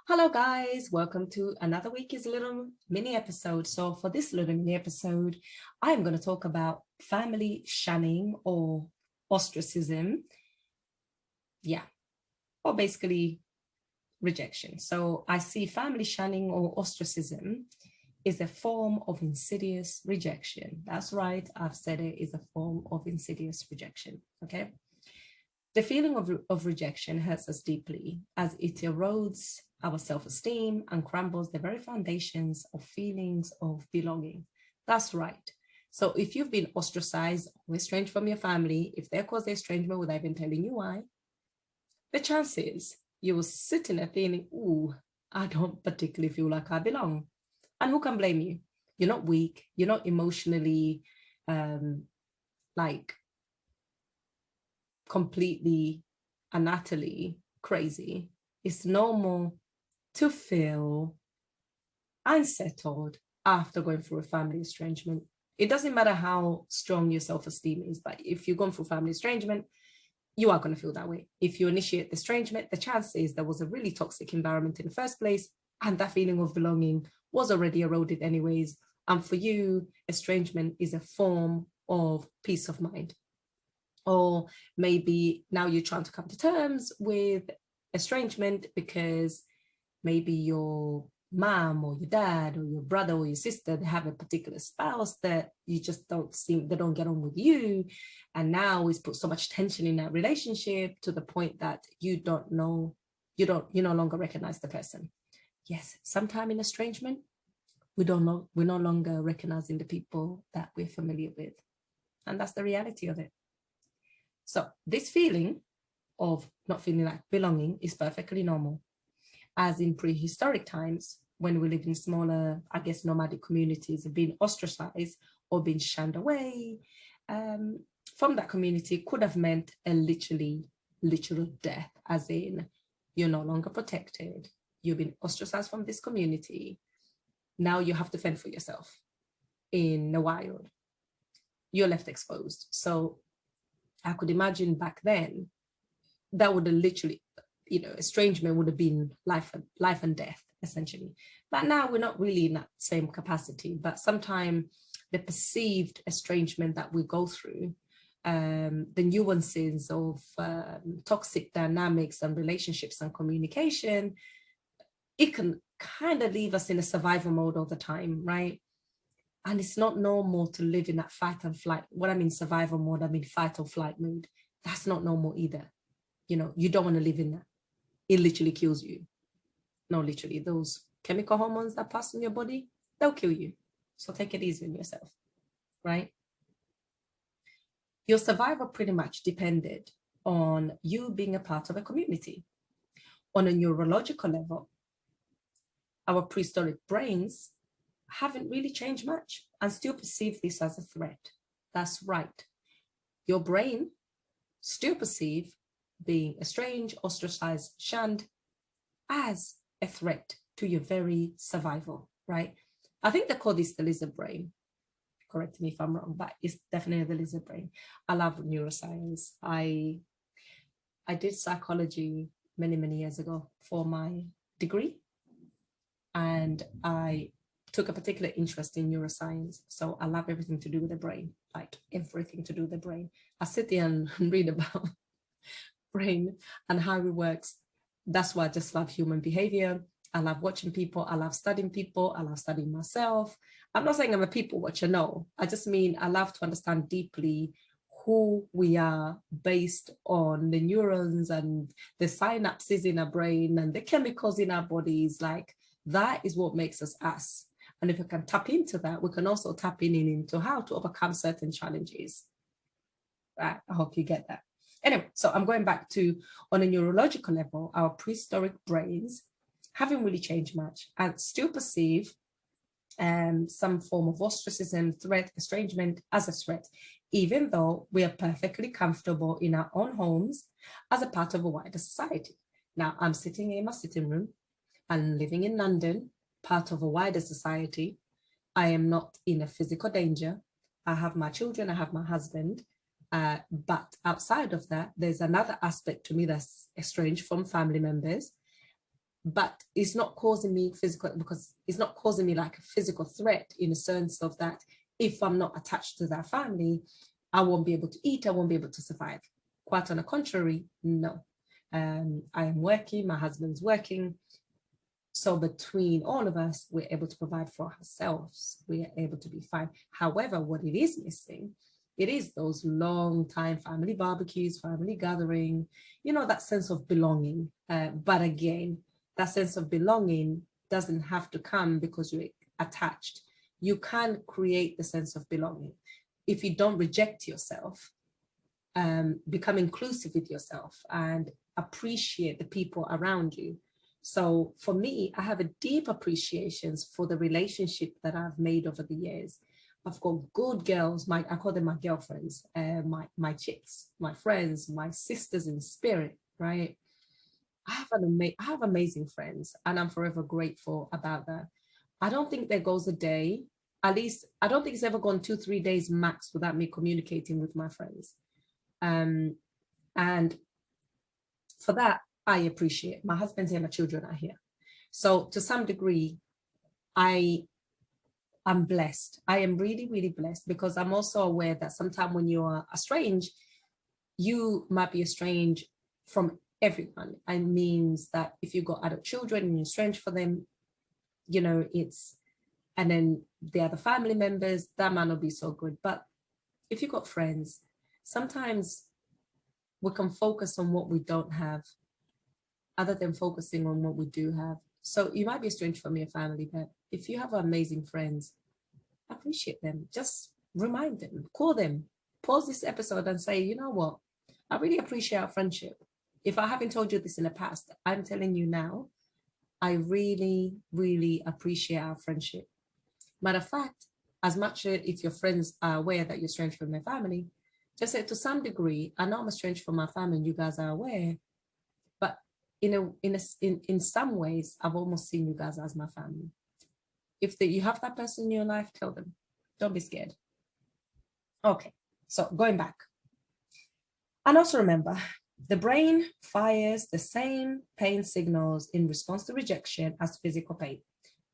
Hello guys, welcome to another week's little mini episode. So for this little mini episode, I'm going to talk about family shunning or ostracism. Yeah, or basically rejection. So I see family shunning or ostracism is a form of insidious rejection. That's right, I've said it is a form of insidious rejection. Okay. The feeling of rejection hurts us deeply as it erodes our self esteem and crumbles the very foundations of feelings of belonging. That's right. So, if you've been ostracized or estranged from your family, if they caused the estrangement without even telling you why, the chances you will sit in there thinking, ooh, I don't particularly feel like I belong. And who can blame you? You're not weak, you're not emotionally um, like completely and utterly crazy. It's normal to feel unsettled after going through a family estrangement. It doesn't matter how strong your self-esteem is, but if you're going through family estrangement, you are going to feel that way. If you initiate the estrangement, the chance is there was a really toxic environment in the first place, and that feeling of belonging was already eroded anyways. And for you, estrangement is a form of peace of mind. Or maybe now you're trying to come to terms with estrangement because maybe your mom or your dad or your brother or your sister, they have a particular spouse that you just don't seem, they don't get on with you, and now it's put so much tension in that relationship to the point that you don't know, you no longer recognize the person. Yes, sometime in estrangement we don't know, we're no longer recognizing the people that we're familiar with, and that's the reality of it. So this feeling of not feeling like belonging is perfectly normal, as in prehistoric times when we lived in smaller, I guess, nomadic communities, being ostracized or being shunned away um, from that community could have meant a literal death, as in you're no longer protected, you've been ostracized from this community, now you have to fend for yourself in the wild, you're left exposed. So I could imagine back then that would have literally, estrangement would have been life and death, essentially. But now we're not really in that same capacity. But sometimes the perceived estrangement that we go through, the nuances of toxic dynamics and relationships and communication, it can kind of leave us in a survival mode all the time, right? And it's not normal to live in that fight and flight. What I mean survival mode, I mean fight or flight mode. That's not normal either. You don't want to live in that. It literally kills you. No, literally, those chemical hormones that pass in your body, they'll kill you. So take it easy on yourself, right? Your survival pretty much depended on you being a part of a community. On a neurological level, our prehistoric brains haven't really changed much and still perceive this as a threat. That's right. Your brain still perceive being estranged, ostracized, shunned as a threat to your very survival, right? I think they call this the lizard brain. Correct me if I'm wrong, but it's definitely the lizard brain. I love neuroscience. I did psychology many years ago for my degree, and I took a particular interest in neuroscience. So I love everything to do with the brain, like everything to do with the brain. I sit there and read about brain and how it works. That's why I just love human behavior. I love watching people. I love studying people. I love studying myself. I'm not saying I'm a people watcher, no. I just mean I love to understand deeply who we are based on the neurons and the synapses in our brain and the chemicals in our bodies. Like that is what makes us us. And if we can tap into that, we can also tap into how to overcome certain challenges. Right? I hope you get that. Anyway, so I'm going back to, on a neurological level, our prehistoric brains haven't really changed much and still perceive some form of ostracism, threat, estrangement as a threat, even though we are perfectly comfortable in our own homes as a part of a wider society. Now, I'm sitting in my sitting room and living in London, part of a wider society. I am not in a physical danger. I have my children, I have my husband. But outside of that, there's another aspect to me that's estranged from family members. but it's not causing me physical, because it's not causing me like a physical threat, in a sense of that if I'm not attached to that family, I won't be able to eat, I won't be able to survive. Quite on the contrary, no. I am working, my husband's working. So between all of us, we're able to provide for ourselves. We are able to be fine. However, what it is missing, it is those long time family barbecues, family gathering, that sense of belonging. But again, that sense of belonging doesn't have to come because you're attached. You can create the sense of belonging if you don't reject yourself, become inclusive with yourself and appreciate the people around you. So for me, I have a deep appreciation for the relationship that I've made over the years. I've got good girls, I call them my girlfriends, my chicks, my friends, my sisters in spirit, right? I have amazing friends, and I'm forever grateful about that. I don't think there goes a day, at least I don't think it's ever gone 2-3 days max without me communicating with my friends. And for that, I appreciate. My husband's here, my children are here. So to some degree, I'm blessed. I am really, really blessed, because I'm also aware that sometimes when you are estranged, you might be estranged from everyone. It means that if you've got adult children and you're estranged for them, and then the other family members, that might not be so good. But if you've got friends, sometimes we can focus on what we don't have other than focusing on what we do have. So you might be estranged from your family, but if you have amazing friends, appreciate them. Just remind them, call them, pause this episode and say, you know what? I really appreciate our friendship. If I haven't told you this in the past, I'm telling you now, I really, really appreciate our friendship. Matter of fact, as much if your friends are aware that you're estranged from their family, just say to some degree, I know I'm estranged from my family and you guys are aware, but in some ways, I've almost seen you guys as my family. If you have that person in your life, tell them. Don't be scared. Okay, so going back. And also remember, the brain fires the same pain signals in response to rejection as physical pain.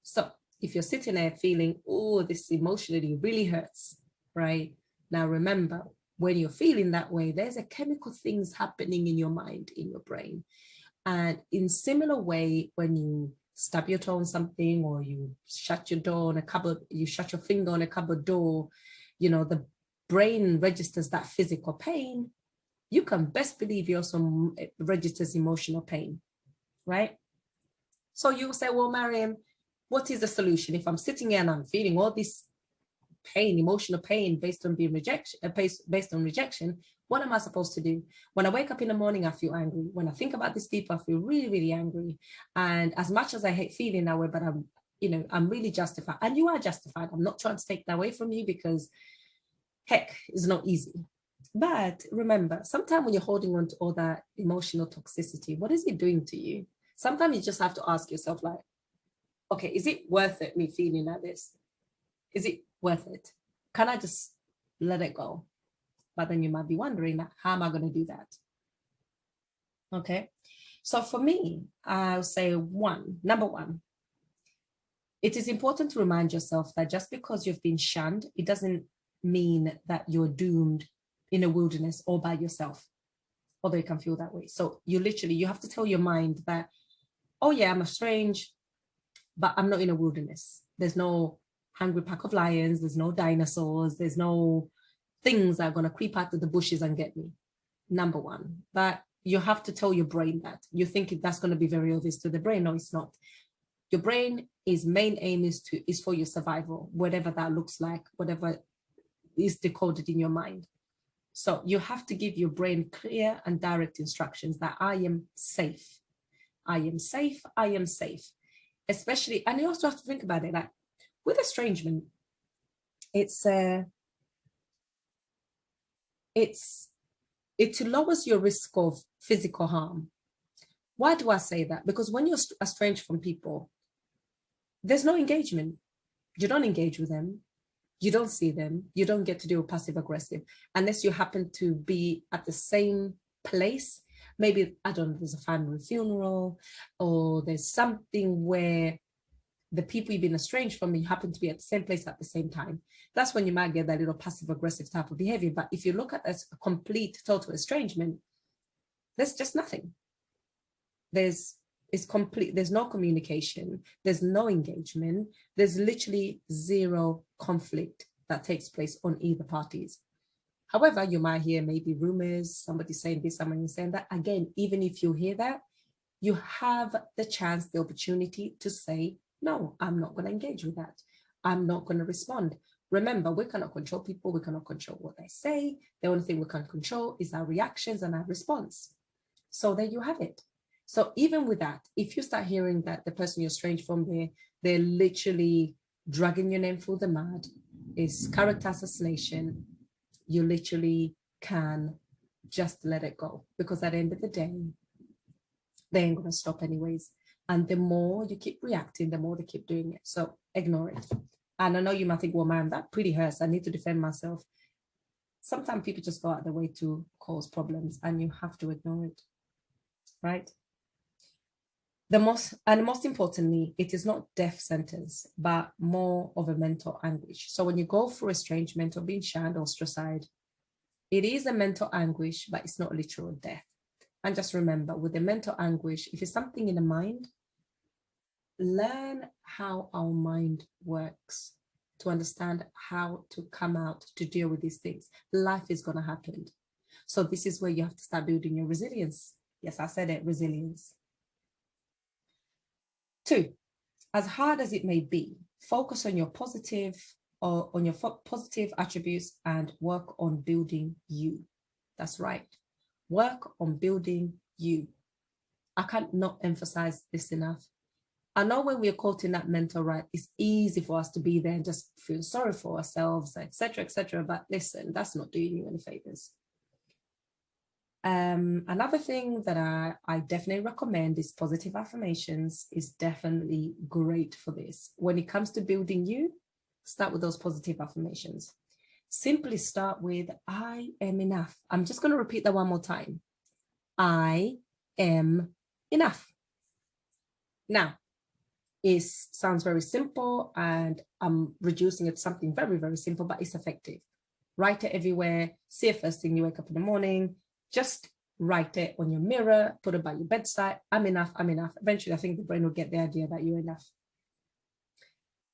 So if you're sitting there feeling, oh, this emotionally really hurts, right? Now remember, when you're feeling that way, there's a chemical things happening in your mind, in your brain. And in similar way, when you stub your toe on something, or you shut your door on a cupboard, you shut your finger on a cupboard door, the brain registers that physical pain. You can best believe you also registers emotional pain, right? So you say, well, Mariam, what is the solution? If I'm sitting here and I'm feeling all this pain, emotional pain based on being based on rejection, what am I supposed to do? When I wake up in the morning, I feel angry. When I think about this people, I feel really, really angry. And as much as I hate feeling that way, but I'm really justified. And you are justified. I'm not trying to take that away from you, because heck, it's not easy. But remember, sometimes when you're holding on to all that emotional toxicity, what is it doing to you? Sometimes you just have to ask yourself, like, okay, is it worth it, me feeling like this? Is it worth it? Can I just let it go? But then you might be wondering, how am I going to do that? Okay. So for me, I'll say number one, it is important to remind yourself that just because you've been shunned, it doesn't mean that you're doomed in a wilderness all by yourself, although you can feel that way. So you have to tell your mind that, oh yeah, I'm estranged, but I'm not in a wilderness. There's no hungry pack of lions. There's no dinosaurs. There's no things that are going to creep out of the bushes and get me. Number one, but you have to tell your brain that. You think that's going to be very obvious to the brain. No, it's not. Your brain, its main aim is for your survival, whatever that looks like, whatever is decoded in your mind. So you have to give your brain clear and direct instructions that I am safe. I am safe. I am safe. Especially, and you also have to think about it, like with estrangement, it lowers your risk of physical harm. Why do I say that? Because when you're estranged from people, there's no engagement. You don't engage with them. You don't see them. You don't get to do passive aggressive unless you happen to be at the same place Maybe, I don't know, there's a family funeral, or there's something where the people you've been estranged from, you happen to be at the same place at the same time. That's when you might get that little passive aggressive type of behavior. But if you look at as a complete total estrangement, there's just nothing. It's complete. There's no communication. There's no engagement. There's literally zero conflict that takes place on either parties. However, you might hear maybe rumors, somebody saying this, somebody saying that. Again, even if you hear that, you have the chance, the opportunity to say, no, I'm not going to engage with that. I'm not going to respond. Remember, we cannot control people. We cannot control what they say. The only thing we can control is our reactions and our response. So there you have it. So even with that, if you start hearing that the person you're estranged from, they're literally dragging your name through the mud, is character assassination, you literally can just let it go, because at the end of the day, they ain't going to stop anyways. And the more you keep reacting, the more they keep doing it. So ignore it. And I know you might think, well, man, that pretty hurts. I need to defend myself. Sometimes people just go out of their way to cause problems, and you have to ignore it, right? Most importantly, it is not death sentence, but more of a mental anguish. So when you go through estrangement or being shunned or ostracized, it is a mental anguish, but it's not literal death. And just remember, with the mental anguish, if it's something in the mind, learn how our mind works to understand how to come out to deal with these things. Life is going to happen. So this is where you have to start building your resilience. Yes, I said it, resilience. 2, as hard as it may be, focus on your positive positive attributes and work on building you. That's right. Work on building you. I can't not emphasize this enough. I know when we're caught in that mental rut, it's easy for us to be there and just feel sorry for ourselves, etc., etc. But listen, that's not doing you any favors. Another thing that I definitely recommend is positive affirmations. Is definitely great for this. When it comes to building you, start with those positive affirmations. Simply start with, I am enough. I'm just going to repeat that one more time. I am enough. Now, it sounds very simple, and I'm reducing it to something very, very simple, but it's effective. Write it everywhere. See it first thing you wake up in the morning. Just write it on your mirror, put it by your bedside. I'm enough, I'm enough. Eventually, I think the brain will get the idea that you're enough.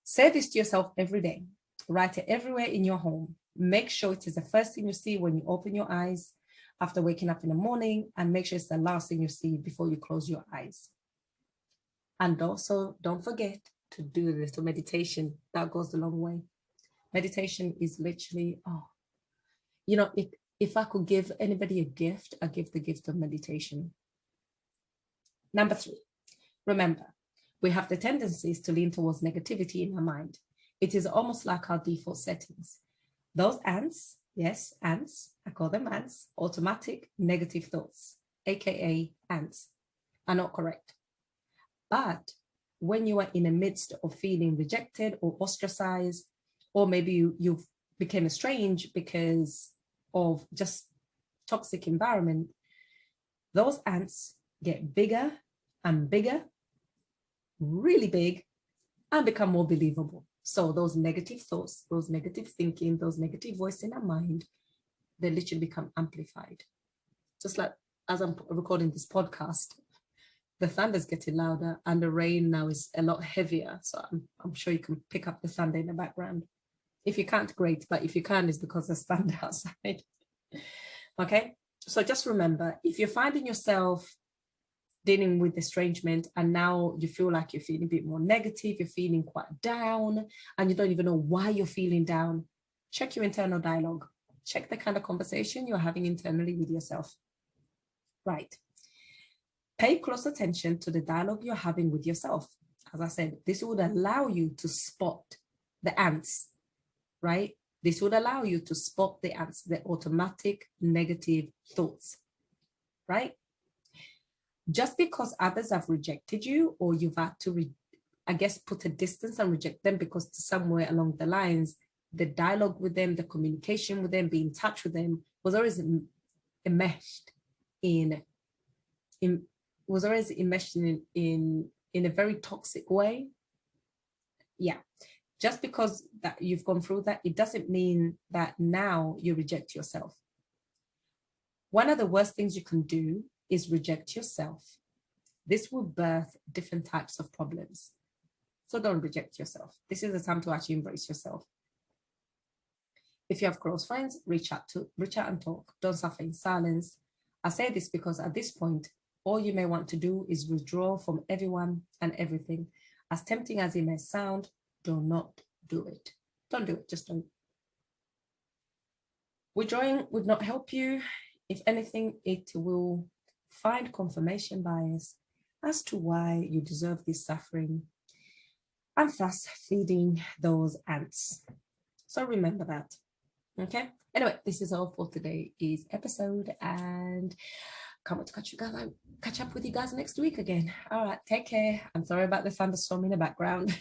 Say this to yourself every day. Write it everywhere in your home. Make sure it is the first thing you see when you open your eyes after waking up in the morning, and make sure it's the last thing you see before you close your eyes. And also, don't forget to do a little meditation. That goes a long way. Meditation is literally, if I could give anybody a gift, I give the gift of meditation. Number 3, remember, we have the tendencies to lean towards negativity in our mind. It is almost like our default settings. Those ants, yes, ants, I call them ants, automatic negative thoughts, aka ants, are not correct. But when you are in the midst of feeling rejected or ostracized, or maybe you've become estranged because of just toxic environment, those ants get bigger and bigger, really big, and become more believable. So those negative thoughts, those negative thinking, those negative voices in our mind, they literally become amplified. Just like as I'm recording this podcast, the thunder's getting louder and the rain now is a lot heavier. So I'm sure you can pick up the thunder in the background. If you can't, great. But if you can, it's because there's thunder outside. Okay. So just remember, if you're finding yourself dealing with estrangement and now you feel like you're feeling a bit more negative, you're feeling quite down, and you don't even know why you're feeling down, check your internal dialogue. Check the kind of conversation you're having internally with yourself. Right. Pay close attention to the dialogue you're having with yourself. As I said, this would allow you to spot the ants, right? This would allow you to spot the ants, the automatic negative thoughts, right? Just because others have rejected you, or you've had to, put a distance and reject them because somewhere along the lines, the dialogue with them, the communication with them, being in touch with them was always enmeshed in enmeshed in a very toxic way, yeah, just because that you've gone through that, it doesn't mean that now you reject yourself. One of the worst things you can do is reject yourself. This will birth different types of problems. So don't reject yourself. This is the time to actually embrace yourself. If you have close friends, reach out and talk. Don't suffer in silence. I say this because at this point, all you may want to do is withdraw from everyone and everything. As tempting as it may sound, do not do it. Don't do it. Just don't. Withdrawing would not help you. If anything, it will find confirmation bias as to why you deserve this suffering and thus feeding those ants. So remember that. Okay. Anyway, this is all for today's episode, and can't wait to catch up with you guys next week again. All right, take care. I'm sorry about the thunderstorm in the background.